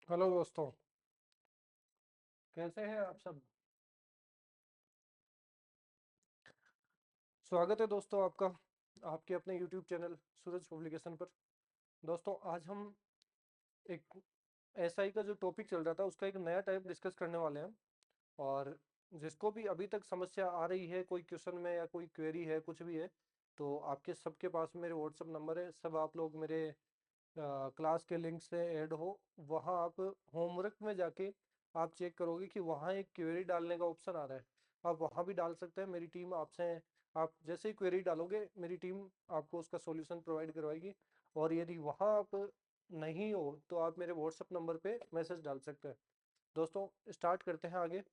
Hello दोस्तों। कैसे हैं आप सब। स्वागत है दोस्तों आपका आपके अपने YouTube चैनल सूरज पब्लिकेशन पर। दोस्तों आज हम एक एसआई का जो टॉपिक चल रहा था उसका एक नया टाइप डिस्कस करने वाले हैं। और जिसको भी अभी तक समस्या आ रही है, कोई क्वेश्चन में या कोई क्वेरी है, कुछ भी है, तो आपके सबके पास मेरे व्हाट्सअप नंबर है। सब आप लोग मेरे क्लास के लिंक से ऐड हो। वहाँ आप होमवर्क में जाके आप चेक करोगे कि वहाँ एक क्वेरी डालने का ऑप्शन आ रहा है। आप वहाँ भी डाल सकते हैं। मेरी टीम आपसे, आप जैसे ही क्वेरी डालोगे मेरी टीम आपको उसका सॉल्यूशन प्रोवाइड करवाएगी। और यदि वहाँ आप नहीं हो तो आप मेरे व्हाट्सअप नंबर पे मैसेज डाल सकते हैं। दोस्तों स्टार्ट करते हैं आगे।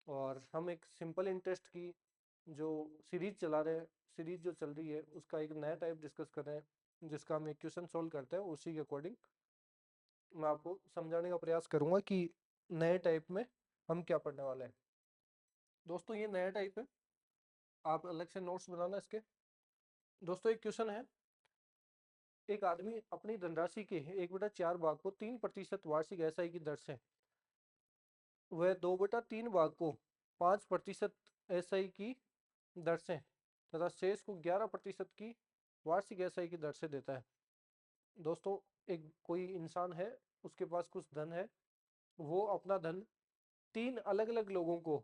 और हम एक सिंपल इंटरेस्ट की जो सीरीज चला रहे हैं, सीरीज जो चल रही है उसका एक नया टाइप डिस्कस कर रहे हैं, जिसका हम एक क्वेश्चन सोल्व करते हैं। उसी के अकॉर्डिंग मैं आपको समझाने का प्रयास करूंगा कि नए टाइप में हम क्या पढ़ने वाले हैं। दोस्तों ये नया टाइप है, आप अलग से नोट्स बनाना इसके। दोस्तों एक क्वेश्चन है, एक आदमी अपनी धनराशि के 1/4 भाग को 3% वार्षिक एसआई की दर से वह 2/3 भाग को 5% एसआई की दर से तथा शेष को 11% की वार्षिक एसआई की दर से देता है। दोस्तों एक कोई इंसान है, उसके पास कुछ धन है। वो अपना धन तीन अलग अलग लोगों को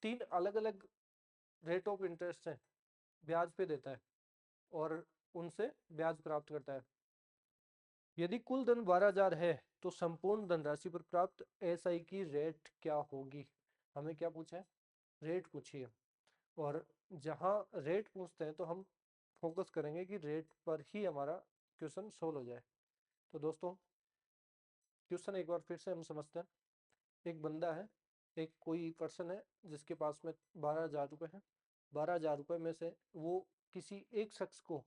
तीन अलग अलग रेट ऑफ इंटरेस्ट से ब्याज पे देता है और उनसे ब्याज प्राप्त करता है। यदि कुल धन 12,000 है तो संपूर्ण धनराशि पर प्राप्त एसआई की रेट क्या होगी। हमें क्या पूछा है, रेट पूछी है। और जहाँ रेट पूछते हैं तो हम फोकस करेंगे कि रेट पर ही हमारा क्वेश्चन सोल्व हो जाए। तो दोस्तों क्वेश्चन एक बार फिर से हम समझते हैं। एक बंदा है, एक कोई पर्सन है जिसके पास में 12,000 रुपये हैं। 12,000 रुपये में से वो किसी एक शख्स को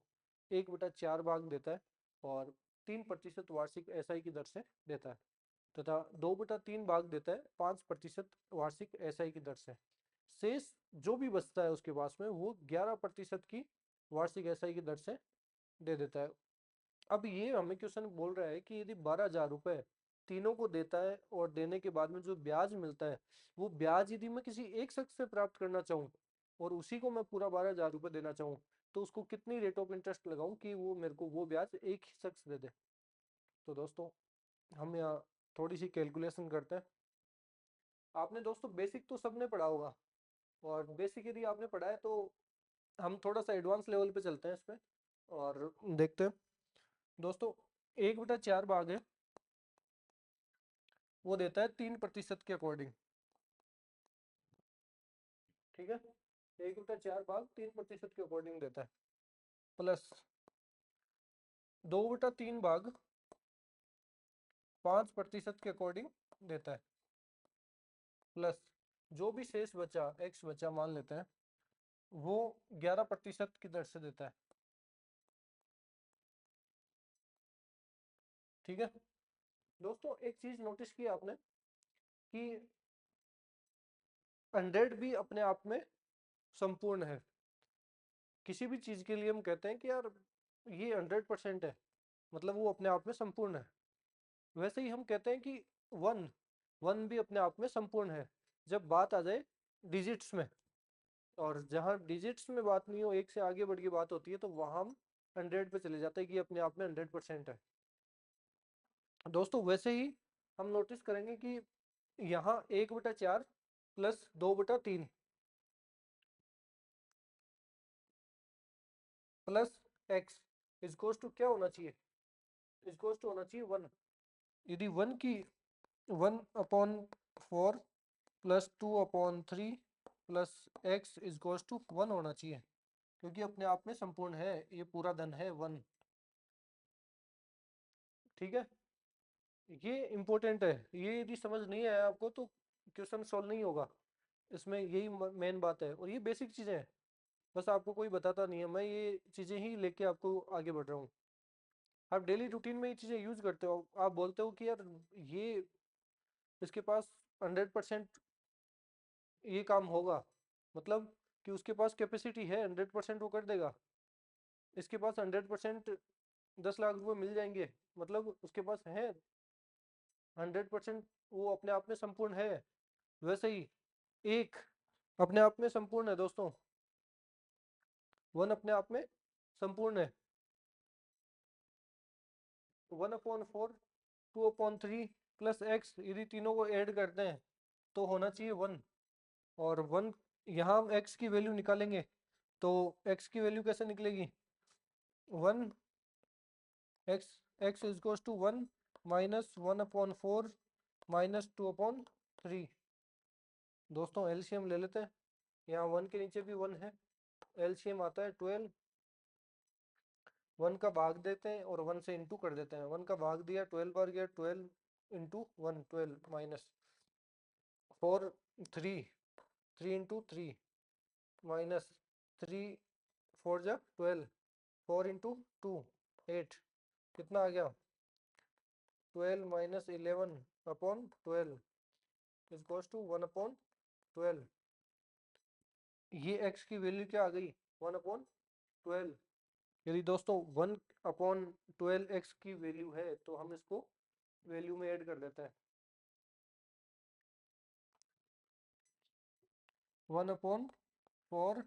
1/4 भाग देता है और 3% वार्षिक एसआई की दर से देता है, तथा 2/3 भाग देता है 5% वार्षिक एसआई की दर से। शेष जो भी बचता है उसके पास में वो 11% की वार्षिक एसआई की दर से दे देता है। अब ये हमें क्वेश्चन बोल रहा है कि यदि 12,000 रुपये तीनों को देता है और देने के बाद में जो ब्याज मिलता है, वो ब्याज यदि मैं किसी एक शख्स से प्राप्त करना चाहूँ और उसी को मैं पूरा 12,000 रुपये देना चाहूँ, तो उसको कितनी रेट ऑफ इंटरेस्ट लगाऊं कि वो मेरे को वो ब्याज एक ही शख्स दे दे। तो दोस्तों हम यहाँ थोड़ी सी कैलकुलेशन करते हैं। आपने दोस्तों बेसिक तो सबने पढ़ा होगा, और बेसिक यदि आपने पढ़ा है तो हम थोड़ा सा एडवांस लेवल पे चलते हैं इस पे और देखते हैं। दोस्तों 1/4 भाग है, वो देता है 3% के अकॉर्डिंग। ठीक है, 1/4 भाग 3% के अकॉर्डिंग देता है, प्लस 2/3 भाग 5% के अकॉर्डिंग देता है, प्लस जो भी शेष बचा एक्स बचा मान लेते हैं, वो 11% की दर से देता है। ठीक है दोस्तों, एक चीज नोटिस की आपने कि 100 भी अपने आप में संपूर्ण है। किसी भी चीज के लिए हम कहते हैं कि यार ये 100% है, मतलब वो अपने आप में संपूर्ण है। वैसे ही हम कहते हैं कि वन वन भी अपने आप में संपूर्ण है जब बात आ जाए डिजिट्स में। और जहाँ डिजिट्स में बात नहीं हो, एक से आगे बढ़ के बात होती है, तो वहाँ हम 100 पे चले जाते हैं कि अपने आप में 100% है। दोस्तों वैसे ही हम नोटिस करेंगे कि यहाँ 1/4 प्लस 2/3 प्लस एक्स इजकोस टू क्या होना चाहिए, इजकोस टू होना चाहिए 1। यदि 1 की 1/4 plus 2/3 plus x is goes to 1 होना चाहिए, क्योंकि अपने आप में संपूर्ण है, ये पूरा धन है 1। ठीक है, ये इंपॉर्टेंट है। ये यदि समझ नहीं आया आपको तो क्वेश्चन सॉल्व नहीं होगा। इसमें यही मेन बात है, और ये बेसिक चीजें हैं, बस आपको कोई बताता नहीं है। मैं ये चीजें ही लेके आपको आगे बढ़ रहा हूँ। आप डेली रूटीन में ये चीजें यूज करते हो, आप बोलते हो कि यार ये इसके पास 100% ये काम होगा, मतलब कि उसके पास कैपेसिटी है, 100% वो कर देगा। इसके पास 100% 10 लाख रुपए मिल जाएंगे, मतलब उसके पास है 100% वो अपने आप में संपूर्ण है। वैसे ही एक अपने आप में संपूर्ण है दोस्तों, 1 अपने आप में संपूर्ण है। 1/4, 2/3 प्लस एक्स, यदि तीनों को ऐड करते हैं तो होना चाहिए 1। और 1 यहाँ हम एक्स की वैल्यू निकालेंगे तो एक्स की वैल्यू कैसे निकलेगी? 1 x, x is equals to 1 minus 1/4 minus 2/3। दोस्तों एलसीएम ले लेते हैं, यहाँ 1 के नीचे भी 1 है, एलसीएम आता है 12। 1 का भाग देते हैं और 1 से इंटू कर देते हैं। 1 का भाग दिया 12 बार गया, 12 इंटू 1, 12 माइनस 4 3, 3 इंटू 3 माइनस 3 4 जा 12, 4 इंटू 2 8, कितना आ गया? 12 माइनस 11/12 इज इक्वल्स टू 1/12। ये x की वैल्यू क्या आ गई? 1/12। यदि दोस्तों 1/12 x की वैल्यू है तो हम इसको वैल्यू में ऐड कर देते हैं। 1/4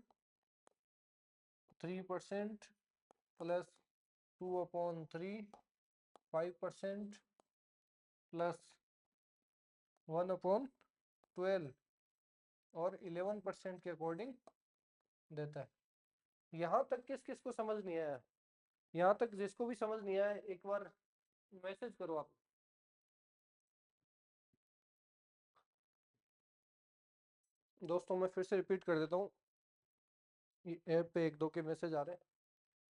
3% प्लस 2/3 5% प्लस 1/12 और 11% के अकॉर्डिंग देता है। यहाँ तक किस किस को समझ नहीं आया? यहाँ तक जिसको भी समझ नहीं आया एक बार मैसेज करो आप। दोस्तों मैं फिर से रिपीट कर देता हूँ, ये ऐप पे एक दो के मैसेज आ रहे हैं।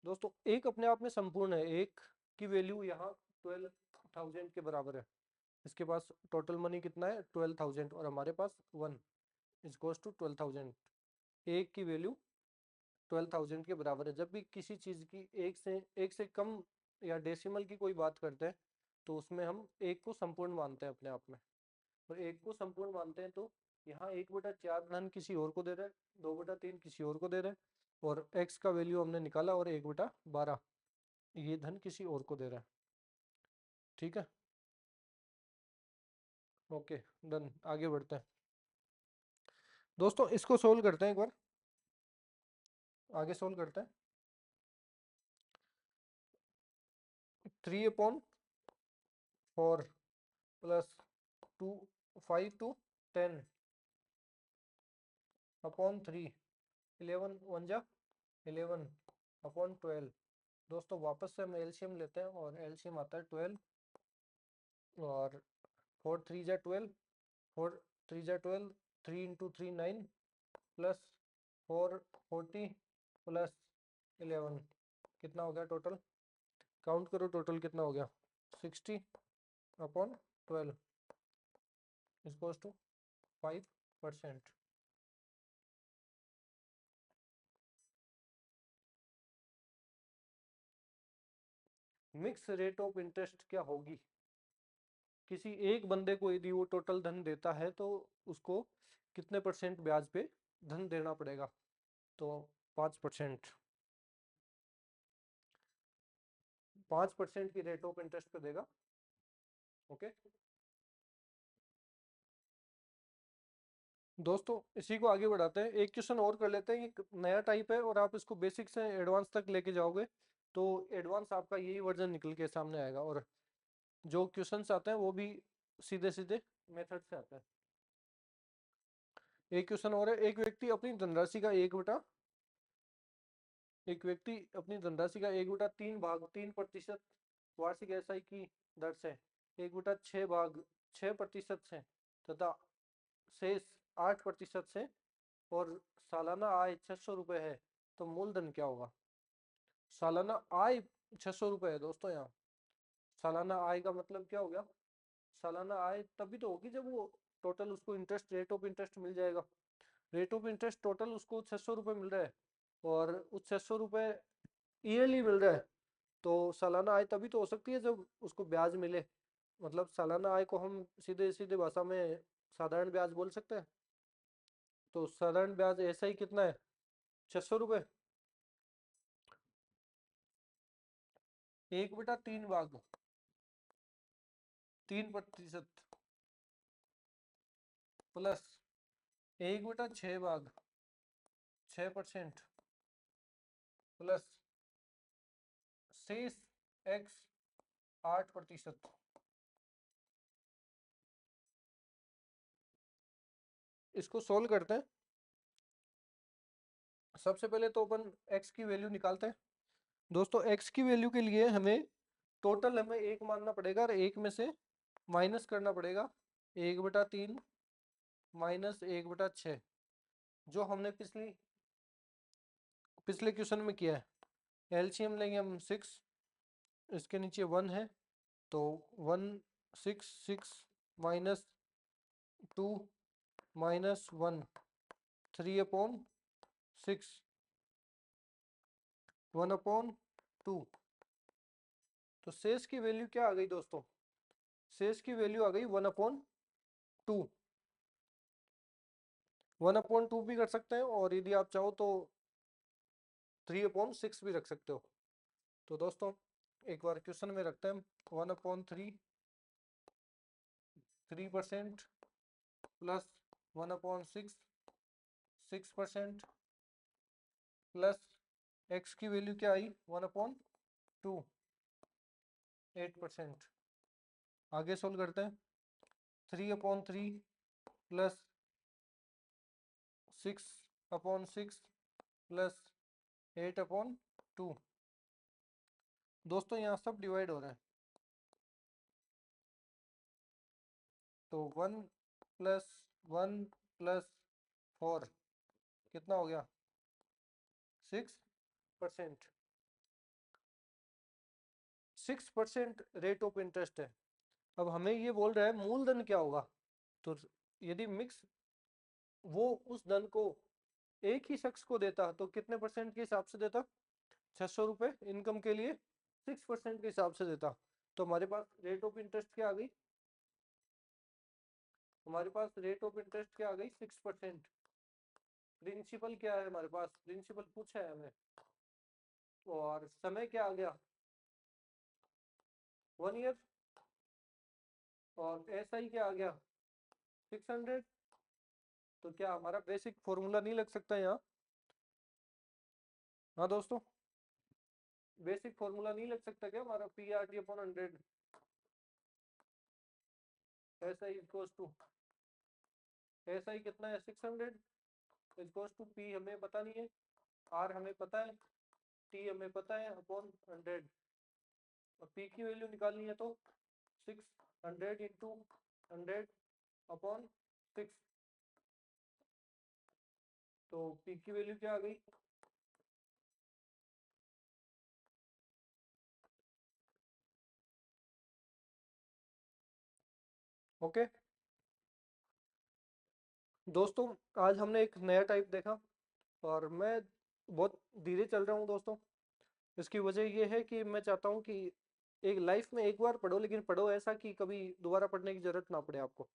दोस्तों एक अपने आप में संपूर्ण है, एक की वैल्यू यहाँ 12,000 के बराबर है। इसके पास टोटल मनी कितना है? 12,000 और हमारे पास 1 इज गोस टू 12,000। एक की वैल्यू 12,000 के बराबर है। जब भी किसी चीज़ की एक से कम या डेसिमल की कोई बात करते हैं तो उसमें हम एक को संपूर्ण मानते हैं अपने आप में। और एक को संपूर्ण मानते हैं तो यहाँ 1/4 धन किसी और को दे रहा है, 2/3 किसी और को दे रहा है, और x का वैल्यू हमने निकाला और 1/12 ये धन किसी और को दे रहा है। ठीक है, ओके डन, आगे बढ़ते हैं। दोस्तों इसको सोल्व करते हैं एक बार, आगे सोल्व करते हैं। 3/4 प्लस 2 5 to 10 अपॉन 3, 11 1 जा 11 अपॉन 12। दोस्तों वापस से हम एलसीएम लेते हैं और एलसीएम आता है 12 और 4 3 जा 12, 4 3 जा 12, 3 इंटू 3 9 प्लस 4 40 प्लस 11, कितना हो गया टोटल? काउंट करो टोटल कितना हो गया? 60/12 is to 5%। Mix rate of interest क्या होगी? किसी एक बंदे को यदि वो टोटल धन देता है तो उसको कितने परसेंट ब्याज पे धन देना पड़ेगा? तो 5%, 5% की रेट ऑफ इंटरेस्ट पे देगा। ओके दोस्तों इसी को आगे बढ़ाते हैं, एक क्वेश्चन और कर लेते हैं। ये नया टाइप है और आप इसको बेसिक से एडवांस तक लेके जाओगे तो एडवांस आपका यही वर्जन निकल के सामने आएगा, और जो क्वेश्चंस आते हैं वो भी सीधे सीधे मेथड से आते हैं। एक क्वेश्चन और है, एक व्यक्ति अपनी धनराशि का 1/3 वार्षिक एसआई की दर से 1/6 से तथा शेष 8% से और सालाना आय 600 रुपये है, तो मूलधन क्या होगा? सालाना आय 600 रुपये है दोस्तों। यहाँ सालाना आय का मतलब क्या हो गया? सालाना आय तभी तो होगी जब वो टोटल उसको इंटरेस्ट, रेट ऑफ इंटरेस्ट मिल जाएगा। रेट ऑफ इंटरेस्ट टोटल उसको 600 रुपये मिल रहा है और उस 600 रुपये ईयरली मिल रहा है, तो सालाना आय तभी तो हो सकती है जब उसको ब्याज मिले। मतलब सालाना आय को हम सीधे सीधे भाषा में साधारण ब्याज बोल सकते हैं। तो साधारण ब्याज ऐसा ही कितना है? 600 रुपये। 1/3 भाग 3% प्लस 1/6 6% प्लस शेष x 8%। इसको सोल्व करते हैं। सबसे पहले तो अपन x की वैल्यू निकालते हैं। दोस्तों x की वैल्यू के लिए हमें टोटल हमें 1 मानना पड़ेगा और 1 में से माइनस करना पड़ेगा 1/3 माइनस 1/6, जो हमने पिछले क्वेश्चन में किया है। एलसीएम लेंगे हम 6, इसके नीचे 1 है तो 1 6 6 माइनस 2 माइनस 1 3/6 1/2। तो शेष की वैल्यू क्या आ गई दोस्तों? शेष की वैल्यू आ गई 1/2। 1/2 भी कर सकते हैं और यदि आप चाहो तो 3/6 भी रख सकते हो। तो दोस्तों एक बार क्वेश्चन में रखते हैं 1/3 3% प्लस 1/6 6% प्लस x की वैल्यू क्या आई 1/2 8%। आगे सोल्व करते हैं 3/3 प्लस 6/6 प्लस 8/2। दोस्तों यहाँ सब डिवाइड हो रहा है तो 1 प्लस 1 प्लस 4 कितना हो गया 6%। 6% रेट ऑफ इंटरेस्ट है। अब हमें ये बोल रहा है मूलधन क्या होगा। तो यदि मिक्स वो उस धन को एक ही शख्स को देता तो कितने परसेंट के हिसाब से देता? 600 रुपये इनकम के लिए 6% के हिसाब से देता। तो हमारे पास रेट ऑफ इंटरेस्ट क्या आ गई? हमारे पास रेट ऑफ इंटरेस्ट क्या आ गई 6%। प्रिंसिपल क्या है हमारे पास? प्रिंसिपल पूछा है हमें। और समय क्या आ गया 1 ईयर। और एसआई क्या आ गया 600। तो क्या हमारा बेसिक फॉर्मूला नहीं लग सकता यहाँ? हाँ दोस्तों, बेसिक फॉर्मूला नहीं लग सकता क्या हमारा PRT/100 SI equals to SI कितना है 600 इक्वल्स टू पी हमें पता नहीं है, आर हमें पता है, टी हमें पता है अपॉन 100। और पी की वैल्यू निकालनी है तो 600 इंटू 100/6। तो पी की वैल्यू क्या आ गई? ओके दोस्तों, आज हमने एक नया टाइप देखा और मैं बहुत धीरे चल रहा हूँ दोस्तों। इसकी वजह ये है कि मैं चाहता हूँ कि एक लाइफ में एक बार पढ़ो, लेकिन पढ़ो ऐसा कि कभी दोबारा पढ़ने की जरूरत ना पड़े आपको।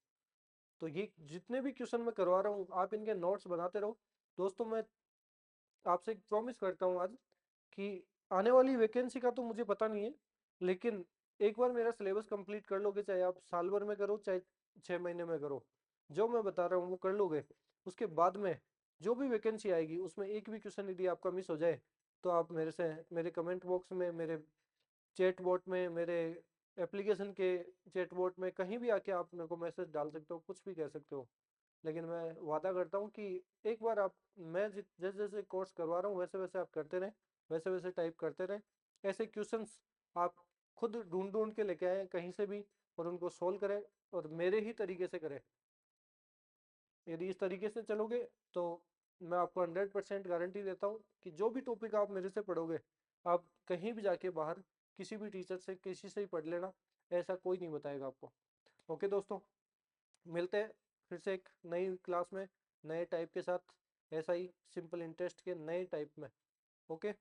तो ये जितने भी क्वेश्चन मैं करवा रहा हूँ आप इनके नोट्स बनाते रहो दोस्तों। मैं आपसे एक प्रॉमिस करता हूँ आज कि आने वाली वैकेंसी का तो मुझे पता नहीं है, लेकिन एक बार मेरा सिलेबस कंप्लीट कर लोगे, चाहे आप साल भर में करो चाहे 6 महीने में करो, जो मैं बता रहा हूँ वो कर लोगे, उसके बाद में जो भी वैकेंसी आएगी उसमें एक भी क्वेश्चन यदि आपका मिस हो जाए तो आप मेरे से मेरे कमेंट बॉक्स में, मेरे चैट बोट में, मेरे एप्लीकेशन के चैट बोट में कहीं भी आके आप मेरे को मैसेज डाल सकते हो, कुछ भी कह सकते हो। लेकिन मैं वादा करता हूँ कि एक बार आप मैं जैसे जैसे कोर्स करवा रहा हूँ वैसे वैसे आप करते रहें, वैसे वैसे टाइप करते रहें। ऐसे क्वेश्चंस आप खुद ढूंढ ढूंढ के लेके आए कहीं से भी और उनको सोल्व करें और मेरे ही तरीके से करें। यदि इस तरीके से चलोगे तो मैं आपको 100% गारंटी देता हूँ कि जो भी टॉपिक आप मेरे से पढ़ोगे आप कहीं भी जाके बाहर किसी भी टीचर से किसी से ही पढ़ लेना, ऐसा कोई नहीं बताएगा आपको। ओके दोस्तों, मिलते हैं फिर से एक नई क्लास में नए टाइप के साथ, ऐसा ही सिंपल इंटरेस्ट के नए टाइप में। ओके।